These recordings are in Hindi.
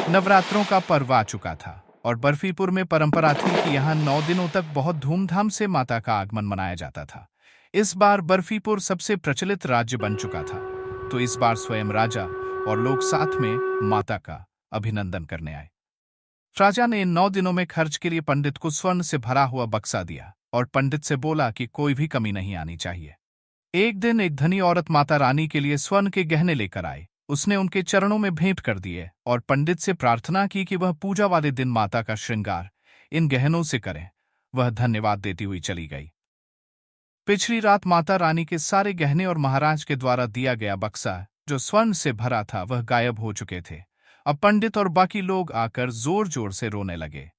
नवरात्रों का पर्व आ चुका था और बर्फीपुर में परंपरा थी कि यहाँ 9 दिनों तक बहुत धूमधाम से माता का आगमन मनाया जाता था। इस बार बर्फीपुर सबसे प्रचलित राज्य बन चुका था, तो इस बार स्वयं राजा और लोग साथ में माता का अभिनंदन करने आए। राजा ने इन 9 दिनों में खर्च के लिए पंडित को स्वर्ण से भरा हुआ बक्सा दिया और पंडित से बोला कि कोई भी कमी नहीं आनी चाहिए। एक दिन एक धनी औरत माता रानी के लिए स्वर्ण के गहने लेकर आई। उसने उनके चरणों में भेंट कर दिए और पंडित से प्रार्थना की कि वह पूजा वाले दिन माता का श्रृंगार इन गहनों से करें। वह धन्यवाद देती हुई चली गई। पिछली रात माता रानी के सारे गहने और महाराज के द्वारा दिया गया बक्सा जो स्वर्ण से भरा था वह गायब हो चुके थे। अब पंडित और बाकी लोग आकर जोर जोर से रोने लगे।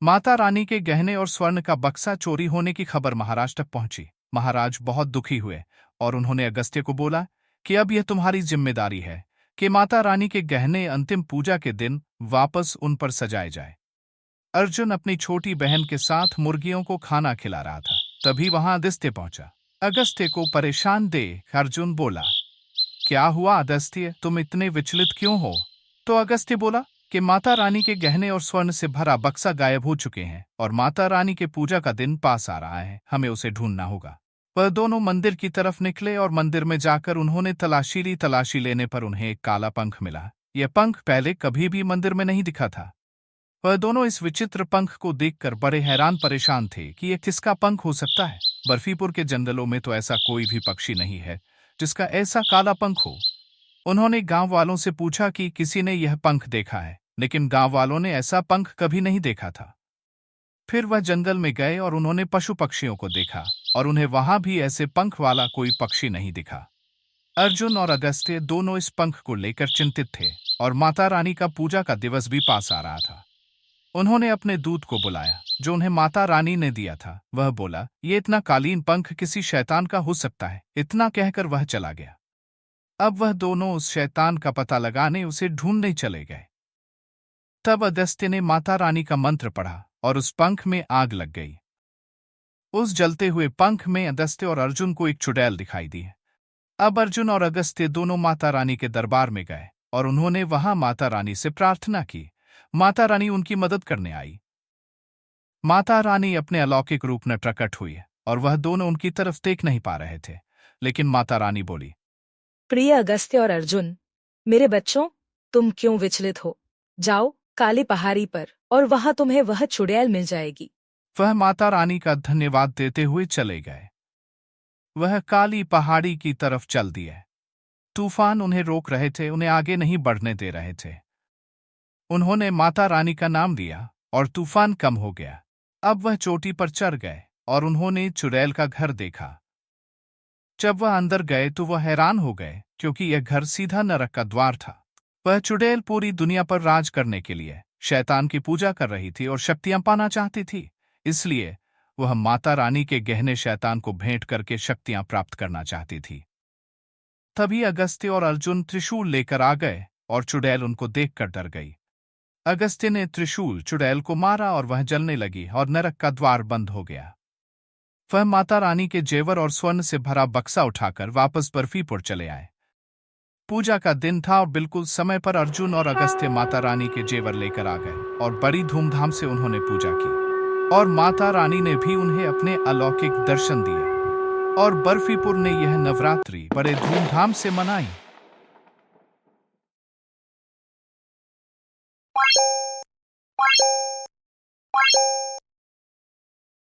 माता रानी के गहने और स्वर्ण का बक्सा चोरी होने की खबर महाराज तक पहुंची। महाराज बहुत दुखी हुए और उन्होंने अगस्त्य को बोला कि अब यह तुम्हारी जिम्मेदारी है कि माता रानी के गहने अंतिम पूजा के दिन वापस उन पर सजाए जाए। अर्जुन अपनी छोटी बहन के साथ मुर्गियों को खाना खिला रहा था, तभी वहां अगस्त्य पहुंचा। अगस्त्य को परेशान देख अर्जुन बोला, क्या हुआ अगस्त्य, तुम इतने विचलित क्यों हो? तो अगस्त्य बोला कि माता रानी के गहने और स्वर्ण से भरा बक्सा गायब हो चुके हैं और माता रानी के पूजा का दिन पास आ रहा है, हमें उसे ढूंढना होगा। वह दोनों मंदिर की तरफ निकले और मंदिर में जाकर उन्होंने तलाशी ली। तलाशी लेने पर उन्हें एक काला पंख मिला। यह पंख पहले कभी भी मंदिर में नहीं दिखा था। वह दोनों इस विचित्र पंख को देखकर बड़े हैरान परेशान थे कि यह किसका पंख हो सकता है। बर्फीपुर के जंगलों में तो ऐसा कोई भी पक्षी नहीं है जिसका ऐसा काला पंख हो। उन्होंने गांव वालों से पूछा कि किसी ने यह पंख देखा है, लेकिन गांव वालों ने ऐसा पंख कभी नहीं देखा था। फिर वह जंगल में गए और उन्होंने पशु पक्षियों को देखा और उन्हें वहां भी ऐसे पंख वाला कोई पक्षी नहीं दिखा। अर्जुन और अगस्त्य दोनों इस पंख को लेकर चिंतित थे और माता रानी का पूजा का दिवस भी पास आ रहा था। उन्होंने अपने दूत को बुलाया जो उन्हें माता रानी ने दिया था। वह बोला, ये इतना कालीन पंख किसी शैतान का हो सकता है। इतना कहकर वह चला गया। अब वह दोनों उस शैतान का पता लगाने उसे ढूंढने चले गए। तब अगस्त्य ने माता रानी का मंत्र पढ़ा और उस पंख में आग लग गई। उस जलते हुए पंख में अगस्त्य और अर्जुन को एक चुड़ैल दिखाई दी। अब अर्जुन और अगस्त्य दोनों माता रानी के दरबार में गए और उन्होंने वहां माता रानी से प्रार्थना की। माता रानी उनकी मदद करने आई। माता रानी अपने अलौकिक रूप में प्रकट हुई और वह दोनों उनकी तरफ देख नहीं पा रहे थे, लेकिन माता रानी बोली, प्रिय अगस्त्य और अर्जुन, मेरे बच्चों, तुम क्यों विचलित हो? जाओ काली पहाड़ी पर और वहां तुम्हें वह चुड़ैल मिल जाएगी। वह माता रानी का धन्यवाद देते हुए चले गए। वह काली पहाड़ी की तरफ चल दिए। तूफान उन्हें रोक रहे थे, उन्हें आगे नहीं बढ़ने दे रहे थे। उन्होंने माता रानी का नाम लिया और तूफान कम हो गया। अब वह चोटी पर चढ़ गए और उन्होंने चुड़ैल का घर देखा। जब वह अंदर गए तो वह हैरान हो गए क्योंकि यह घर सीधा नरक का द्वार था। वह चुड़ैल पूरी दुनिया पर राज करने के लिए शैतान की पूजा कर रही थी और शक्तियां पाना चाहती थी। इसलिए वह माता रानी के गहने शैतान को भेंट करके शक्तियां प्राप्त करना चाहती थी। तभी अगस्त्य और अर्जुन त्रिशूल लेकर आ गए और चुड़ैल उनको देखकर डर गई। अगस्त्य ने त्रिशूल चुड़ैल को मारा और वह जलने लगी और नरक का द्वार बंद हो गया। वह माता रानी के जेवर और स्वर्ण से भरा बक्सा उठाकर वापस बर्फीपुर चले आए। पूजा का दिन था और बिल्कुल समय पर अर्जुन और अगस्त्य माता रानी के जेवर लेकर आ गए और बड़ी धूमधाम से उन्होंने पूजा की और माता रानी ने भी उन्हें अपने अलौकिक दर्शन दिए और बर्फीपुर ने यह नवरात्रि बड़े धूमधाम से मनाई।